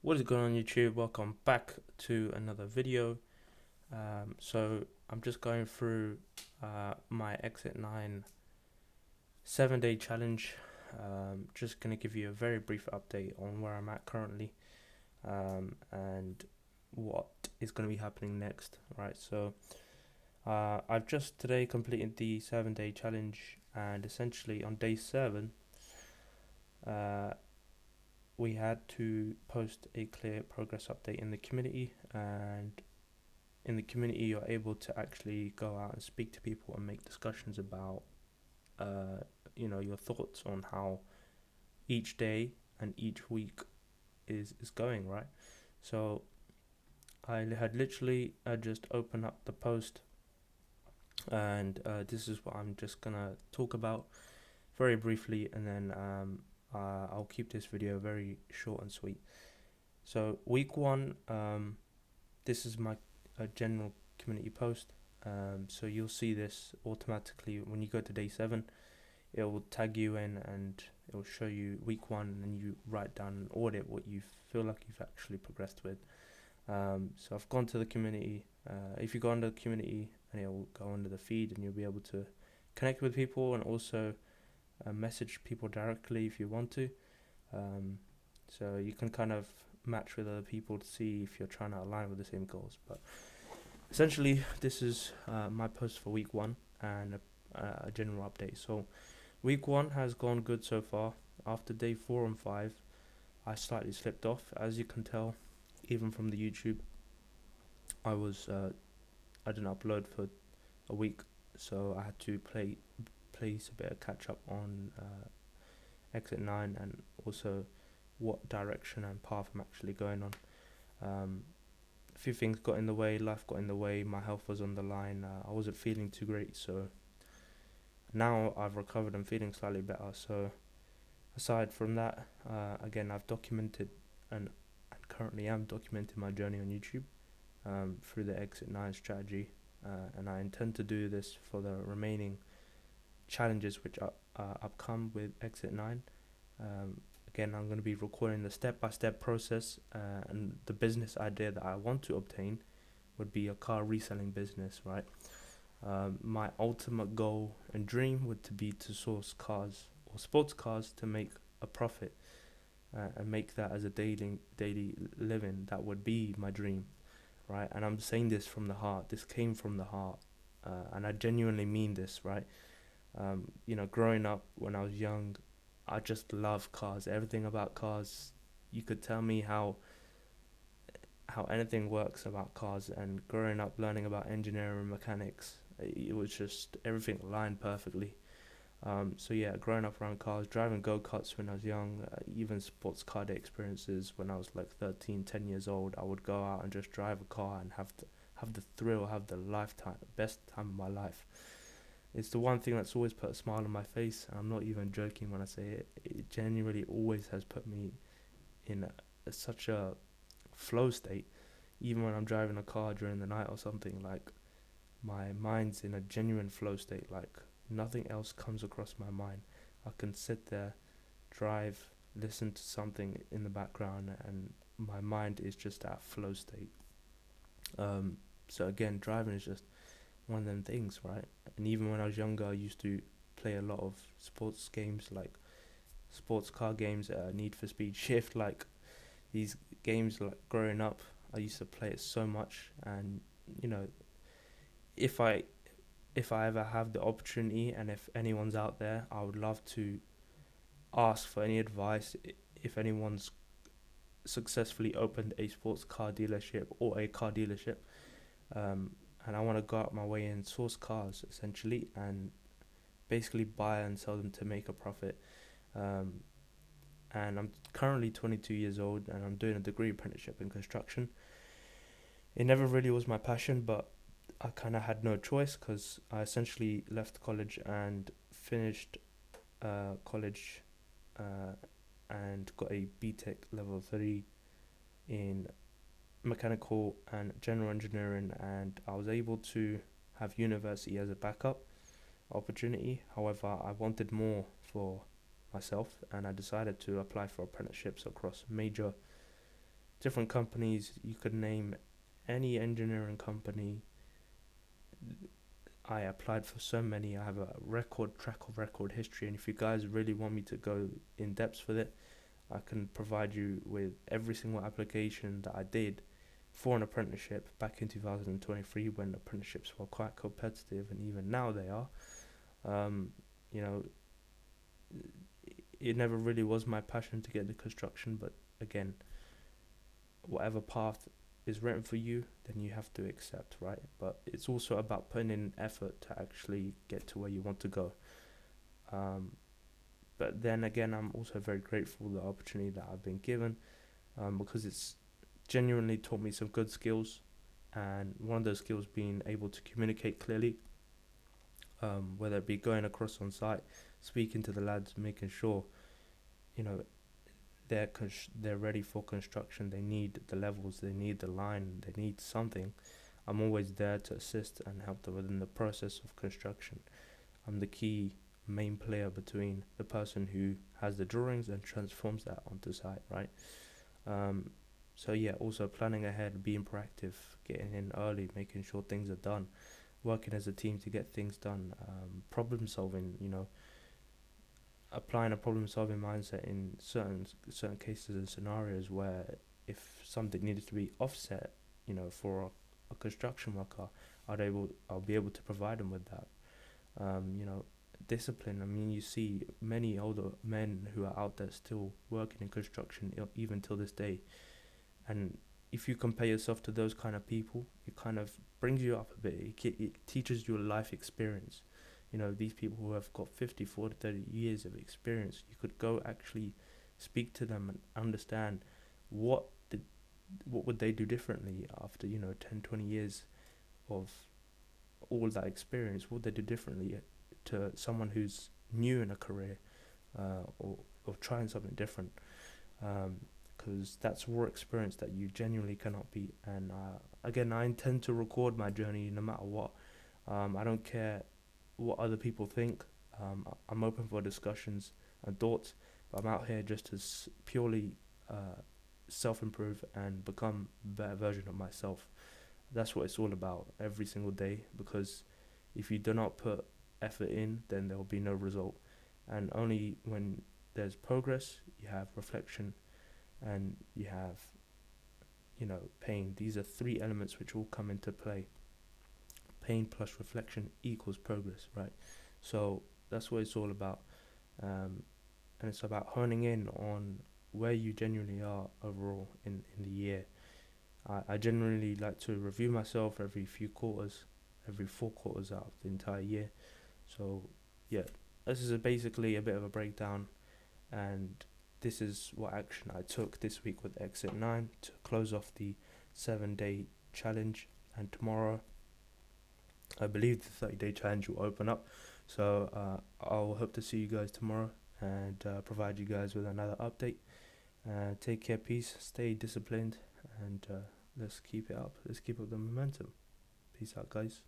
What is going on YouTube? Welcome back to another video. So I'm just going through my Exit 9 7-day challenge. Just going to give you a very brief update on where I'm at currently and what is going to be happening next. Right, so I've just today completed the 7-day challenge, and essentially on day 7 we had to post a clear progress update in the community, and in the community you're able to actually go out and speak to people and make discussions about your thoughts on how each day and each week is going, right? So I had literally just opened up the post, and this is what I'm just gonna talk about very briefly, and then I'll keep this video very short and sweet. So week 1, this is my general community post. So you'll see this automatically when you go to day 7. It will tag you in and it will show you week 1, and you write down and audit what you feel like you've actually progressed with. So I've gone to the community. If you go under the community, and it will go under the feed, and you'll be able to connect with people and also message people directly if you want to. So you can kind of match with other people to see if you're trying to align with the same goals. But essentially, this is my post for week 1 and a general update. So week 1 has gone good so far. After day 4 and 5, I slightly slipped off, as you can tell, even from the YouTube. I didn't upload for a week, so I had to place a bit of catch up on Exit 9, and also what direction and path I'm actually going on. A few things got in the way, life got in the way, my health was on the line. I wasn't feeling too great, so now I've recovered and feeling slightly better. So aside from that, again, I've documented and currently am documenting my journey on YouTube through the Exit 9 strategy, and I intend to do this for the remaining challenges which upcome with Exit 9. Again, I'm going to be recording the step-by-step process, and the business idea that I want to obtain would be a car reselling business, right? My ultimate goal and dream would to be to source cars or sports cars to make a profit, and make that as a daily living. That would be my dream, right? And I'm saying this from the heart. This came from the heart, and I genuinely mean this, right? Growing up when I was young, I just love cars. Everything about cars. You could tell me how anything works about cars, and growing up learning about engineering and mechanics, it was just everything aligned perfectly. So yeah, growing up around cars, driving go-karts when I was young, even sports car day experiences when I was like 13, 10 years old. I would go out and just drive a car and have the thrill, have the best time of my life. It's the one thing that's always put a smile on my face, and I'm not even joking when I say it. It genuinely always has put me in such a flow state. Even when I'm driving a car during the night or something, like, my mind's in a genuine flow state. Like, nothing else comes across my mind. I can sit there, drive, listen to something in the background, and my mind is just at flow state. So again, driving is just one of them things, right? And even when I was younger, I used to play a lot of sports games, like sports car games, Need for Speed Shift, like these games. Like, growing up, I used to play it so much, and you know, if I ever have the opportunity, and if anyone's out there, I would love to ask for any advice. If anyone's successfully opened a sports car dealership or a car dealership, and I want to go out my way and source cars essentially, and basically buy and sell them to make a profit. And I'm currently 22 years old, and I'm doing a degree apprenticeship in construction. It never really was my passion, but I kind of had no choice, because I essentially left college and finished college, and got a BTEC level 3 in mechanical and general engineering, and I was able to have university as a backup opportunity. However, I wanted more for myself, and I decided to apply for apprenticeships across major different companies. You could name any engineering company. I applied for so many. I have a record track of record history, and if you guys really want me to go in depth with it, I can provide you with every single application that I did for an apprenticeship back in 2023 when apprenticeships were quite competitive, and even now they are. Um, you know, it never really was my passion to get into construction, but again, whatever path is written for you, then you have to accept, right? But it's also about putting in effort to actually get to where you want to go. Um, but then again, I'm also very grateful for the opportunity that I've been given, because it's genuinely taught me some good skills, and one of those skills being able to communicate clearly, whether it be going across on site, speaking to the lads, making sure you know they're ready for construction. They need the levels, they need the line, they need something. I'm always there to assist and help them within the process of construction. I'm the key main player between the person who has the drawings and transforms that onto site, right? Um, so yeah, also planning ahead, being proactive, getting in early, making sure things are done, working as a team to get things done, problem solving. Applying a problem solving mindset in certain cases and scenarios where if something needed to be offset, for a construction worker, I'll be able to provide them with that. You know, discipline. I mean, you see many older men who are out there still working in construction even till this day, and if you compare yourself to those kind of people, it kind of brings you up a bit. It teaches you a life experience. These people who have got 50, 40, 30 years of experience, you could go actually speak to them and understand what did what would they do differently after 10, 20 years of all that experience. What would they do differently to someone who's new in a career, or trying something different, because that's raw experience that you genuinely cannot beat. And again, I intend to record my journey no matter what. I don't care what other people think. I'm open for discussions and thoughts, but I'm out here just to purely self improve and become a better version of myself. That's what it's all about every single day, because if you do not put effort in, then there will be no result. And only when there's progress, you have reflection, and you have, pain. These are three elements which all come into play. Pain plus reflection equals progress, right? So that's what it's all about. And it's about honing in on where you genuinely are overall in the year. I generally like to review myself every few quarters, every 4 quarters out of the entire year. So, yeah, this is basically a bit of a breakdown, and this is what action I took this week with Exit 9 to close off the 7-day challenge. And tomorrow, I believe the 30-day challenge will open up. So, I'll hope to see you guys tomorrow and provide you guys with another update. Take care, peace, stay disciplined, and let's keep it up. Let's keep up the momentum. Peace out, guys.